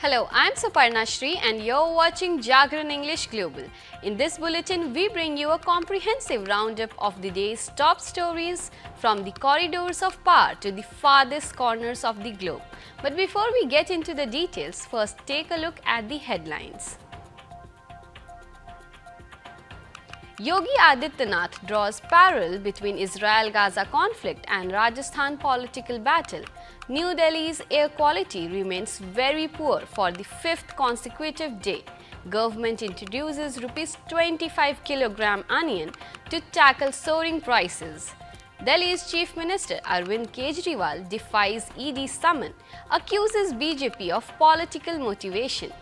Hello, I'm Suparna Shri and you're watching Jagran English Global. In this bulletin, we bring you a comprehensive roundup of the day's top stories from the corridors of power to the farthest corners of the globe. But before we get into the details, first take a look at the headlines. Yogi Adityanath draws parallel between Israel-Gaza conflict and Rajasthan political battle. New Delhi's air quality remains very poor for the fifth consecutive day. Government introduces ₹25 kg onion to tackle soaring prices. Delhi's Chief Minister Arvind Kejriwal defies ED summon, accuses BJP of political motivation.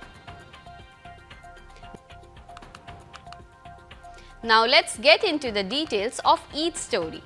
Now let's get into the details of each story.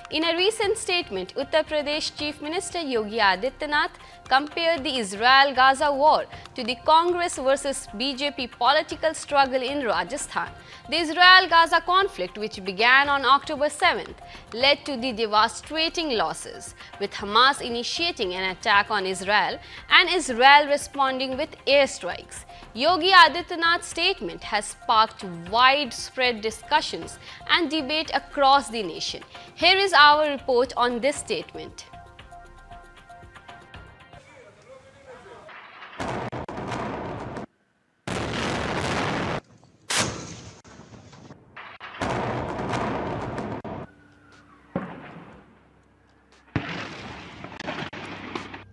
In a recent statement, Uttar Pradesh Chief Minister Yogi Adityanath compared the Israel-Gaza war to the Congress versus BJP political struggle in Rajasthan. The Israel-Gaza conflict, which began on October 7th, led to the devastating losses, with Hamas initiating an attack on Israel and Israel responding with airstrikes. Yogi Adityanath's statement has sparked widespread discussions and debate across the nation. Here is our report on this statement.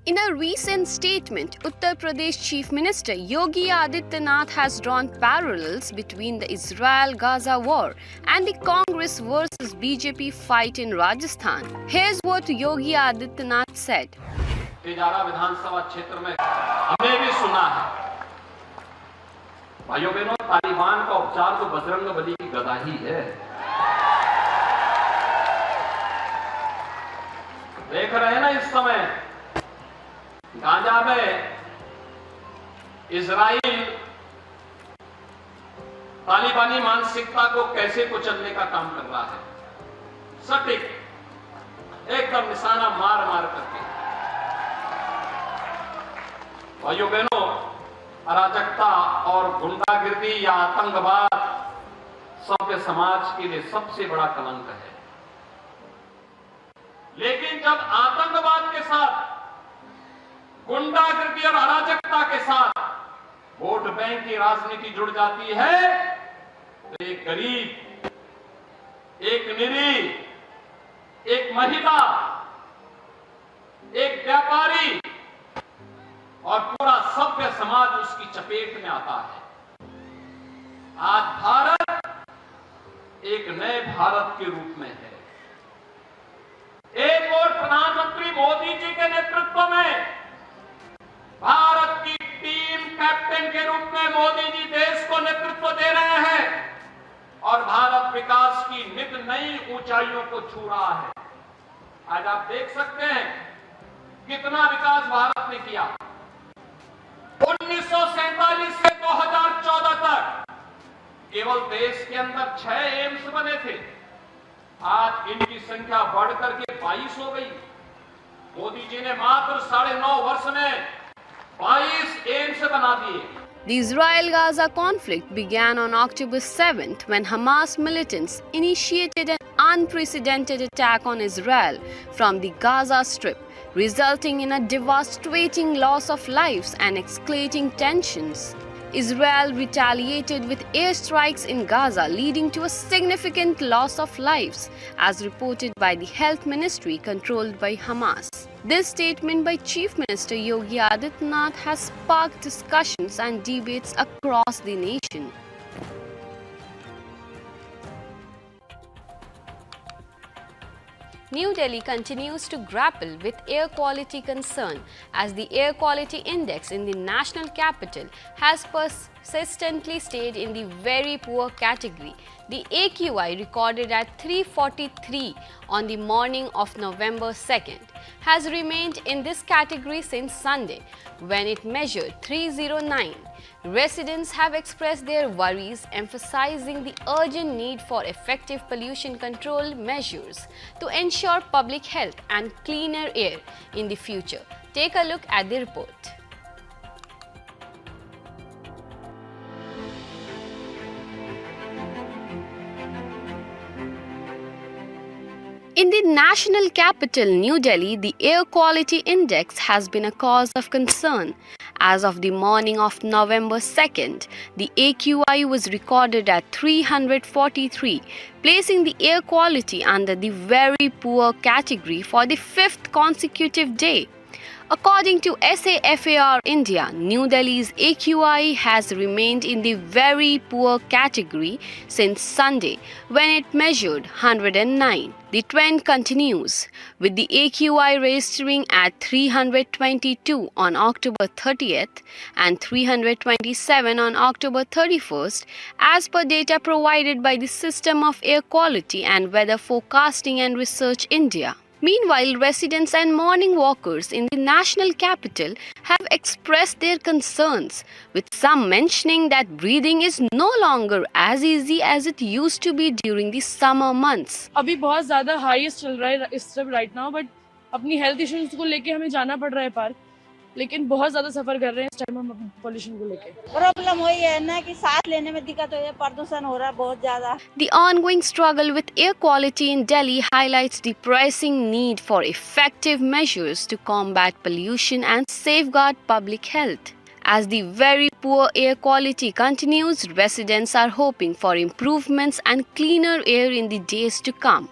In a recent statement, Uttar Pradesh Chief Minister Yogi Adityanath has drawn parallels between the Israel-Gaza war and the Congress versus BJP fight in Rajasthan. Here's what Yogi Adityanath said. Tijara विधानसभा क्षेत्र में हमने भी सुना है, भाइयों बहनों, तालिबान का उपचार तो बजरंगबली की गदा ही है। देख रहे हैं ना इस समय गाजा में इजराइल तालिबानी मानसिकता को कैसे कुचलने का काम कर रहा है, सटीक एकदम निशाना मार मार करके। भाइयों बहनों, अराजकता और गुंडागिर्दी या आतंकवाद सभ्य समाज के लिए सबसे बड़ा कलंक है। लेकिन जब आतंकवाद के साथ, गुंडागिर्दी और अराजकता के साथ वोट बैंक की राजनीति जुड़ जाती है, तो एक गरीब, एक निरीह, एक महिला, एक व्यापारी और पूरा सभ्य समाज उसकी चपेट में आता है। आज भारत एक नए भारत के रूप में है। एक और प्रधानमंत्री मोदी जी के नेतृत्व में भारत की टीम कैप्टन के रूप में मोदी जी देश को नेतृत्व दे रहे हैं और भारत विकास की नित नई ऊंचाइयों को छू रहा है। आज आप देख सकते हैं कितना विकास भारत ने किया। 1947 से 2014 तक केवल देश के अंदर 6 एम्स बने थे। आज इनकी संख्या बढ़कर के 22 हो गई। मोदी जी ने मात्र 9.5 वर्ष में 22 एम्स बना दिए। The Israel-Gaza conflict began on October 7th when Hamas militants initiated an unprecedented attack on Israel from the Gaza Strip, resulting in a devastating loss of lives and escalating tensions. Israel retaliated with airstrikes in Gaza, leading to a significant loss of lives, as reported by the Health Ministry controlled by Hamas. This statement by Chief Minister Yogi Adityanath has sparked discussions and debates across the nation. New Delhi continues to grapple with air quality concern as the air quality index in the national capital has persistently stayed in the very poor category. The AQI, recorded at 343 on the morning of November 2nd, has remained in this category since Sunday, when it measured 309. Residents have expressed their worries, emphasizing the urgent need for effective pollution control measures to ensure public health and cleaner air in the future. Take a look at the report. national capital, New Delhi, the air quality index has been a cause of concern. As of the morning of November 2nd, the AQI was recorded at 343, placing the air quality under the very poor category for the fifth consecutive day. According to SAFAR India, New Delhi's AQI has remained in the very poor category since Sunday, when it measured 109. The trend continues, with the AQI registering at 322 on October 30th and 327 on October 31st, as per data provided by the System of Air Quality and Weather Forecasting and Research India. Meanwhile, residents and morning walkers in the national capital have expressed their concerns, with some mentioning that breathing is no longer as easy as it used to be during the summer months. अभी बहुत ज़्यादा highest चल रहा है इस सब right now, but अपनी health issues को लेके हमें जाना पड़ रहा है पार्क, लेकिन बहुत ज़्यादा सफ़र कर रहे हैं इस टाइम हम पॉल्यूशन को लेके। प्रॉब्लम वही है ना कि सांस लेने में दिक्कत हो रही है, प्रदूषण हो रहा है बहुत ज़्यादा। The ongoing struggle with air quality in Delhi highlights the pressing need for effective measures to combat pollution and safeguard public health. As the very poor air quality continues, residents are hoping for improvements and cleaner air in the days to come.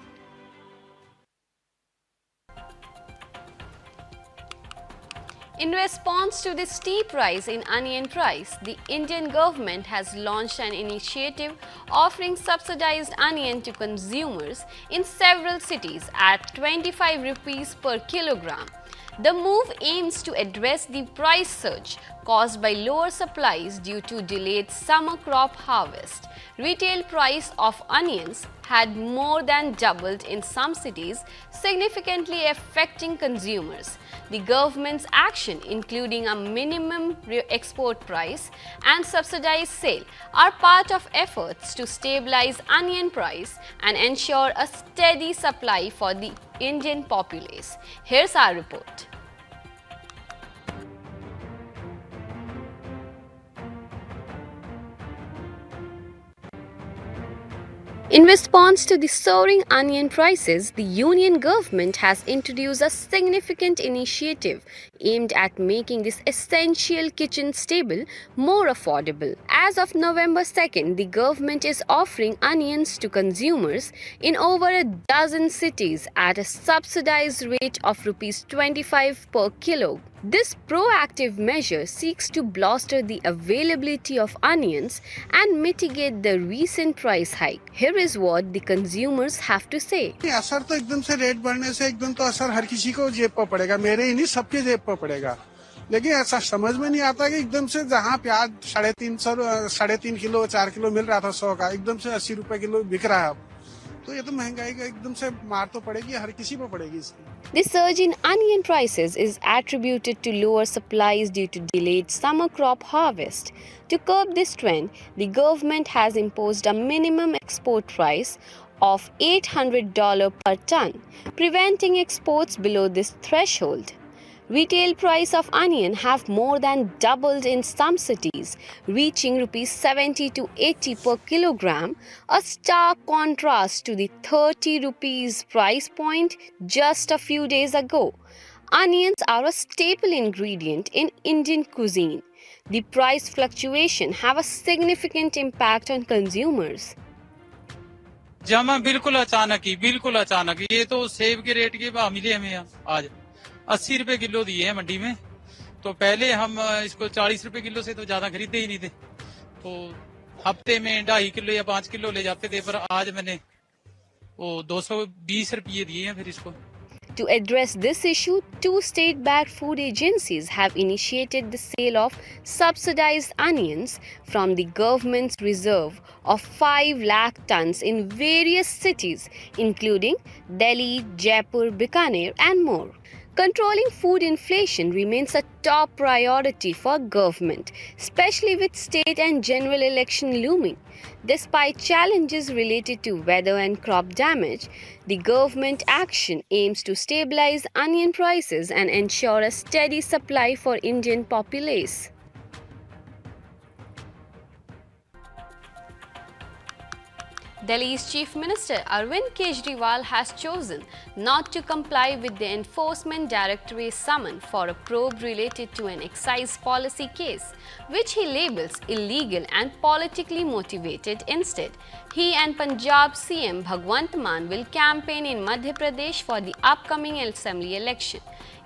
In response to the steep rise in onion price, the Indian government has launched an initiative offering subsidized onion to consumers in several cities at 25 rupees per kilogram. The move aims to address the price surge caused by lower supplies due to delayed summer crop harvest. Retail price of onions had more than doubled in some cities, significantly affecting consumers. The government's action, including a minimum export price and subsidized sale, are part of efforts to stabilize onion price and ensure a steady supply for the Indian populace. Here's our report. In response to the soaring onion prices, the union government has introduced a significant initiative aimed at making this essential kitchen staple more affordable. As of November 2nd, the government is offering onions to consumers in over a dozen cities at a subsidized rate of Rs 25 per kilo. This proactive measure seeks to bolster the availability of onions and mitigate the recent price hike. Here is what the consumers have to say. असर तो एकदम से rate बढ़ने से एकदम तो असर हर किसी को जेब पर पड़ेगा, मेरे ही नहीं सबके जेब पर पड़ेगा। लेकिन ऐसा समझ में नहीं आता कि एकदम से जहाँ प्याज 3.5 किलो 4 किलो मिल रहा था 100 का, एकदम से 80 रुपए किलो बिक रहा है अब। तो ये तो महंगाई का एकदम से मार तो पड़ेगी, हर किसी पर पड़ेगी इसकी। The surge in onion prices is attributed to lower supplies due to delayed summer crop harvest. To curb this trend, the government has imposed a minimum export price of $800 per ton, preventing exports below this threshold. Retail price of onion have more than doubled in some cities, reaching Rs 70 to 80 per kilogram, a stark contrast to the 30 rupees price point just a few days ago. Onions are a staple ingredient in Indian cuisine. The price fluctuation have a significant impact on consumers. जमा बिल्कुल अचानक ये तो सेब के rate के भाव मिले हमें आज 80 रुपए किलो दिए हैं मंडी में। तो पहले हम इसको 40 रुपए किलो से तो ज्यादा खरीदते ही नहीं थे, तो हफ्ते में 2.5 किलो या 5 किलो ले जाते थे, पर आज मैंने वो 220 रुपये दिए हैं फिर इसको। To address this issue, two state-backed food agencies have initiated the sale of subsidized onions from the government's reserve of 5 lakh tons in various cities, including Delhi, Jaipur, Bikaner, and more. Controlling food inflation remains a top priority for government, especially with state and general election looming. Despite challenges related to weather and crop damage, the government action aims to stabilize onion prices and ensure a steady supply for Indian populace. Delhi's Chief Minister Arvind Kejriwal has chosen not to comply with the Enforcement Directorate's summon for a probe related to an excise policy case, which he labels illegal and politically motivated instead. He and Punjab CM Bhagwant Mann will campaign in Madhya Pradesh for the upcoming assembly election.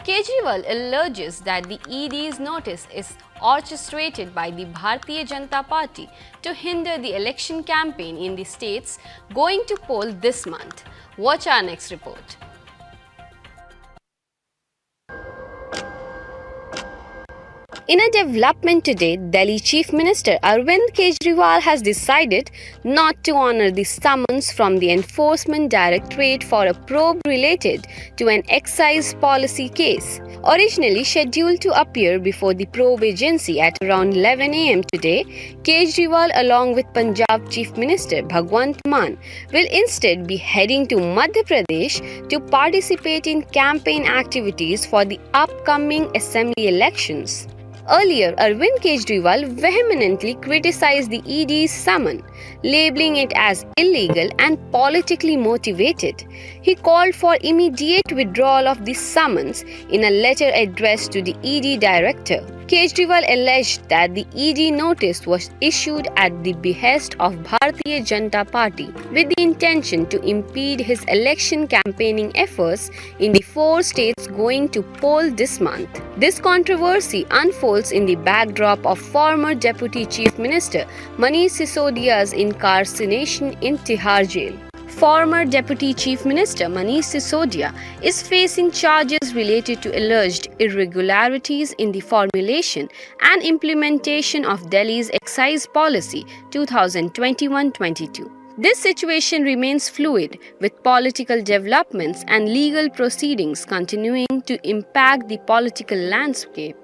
Kejriwal alleges that the ED's notice is orchestrated by the Bharatiya Janata Party to hinder the election campaign in the states going to poll this month. Watch our next report. In a development today, Delhi Chief Minister Arvind Kejriwal has decided not to honor the summons from the Enforcement Directorate for a probe related to an excise policy case. Originally scheduled to appear before the probe agency at around 11 am today, Kejriwal along with Punjab Chief Minister Bhagwant Mann will instead be heading to Madhya Pradesh to participate in campaign activities for the upcoming assembly elections. Earlier, Arvind Kejriwal vehemently criticized the ED's summon, labeling it as illegal and politically motivated. He called for immediate withdrawal of the summons in a letter addressed to the ED director. Kejriwal alleged that the ED notice was issued at the behest of Bharatiya Janata Party with the intention to impede his election campaigning efforts in the 4 states going to poll this month. This controversy unfolds in the backdrop of former Deputy Chief Minister Manish Sisodia's incarceration in Tihar jail. Former Deputy Chief Minister Manish Sisodia is facing charges related to alleged irregularities in the formulation and implementation of Delhi's excise policy 2021-22. This situation remains fluid, with political developments and legal proceedings continuing to impact the political landscape.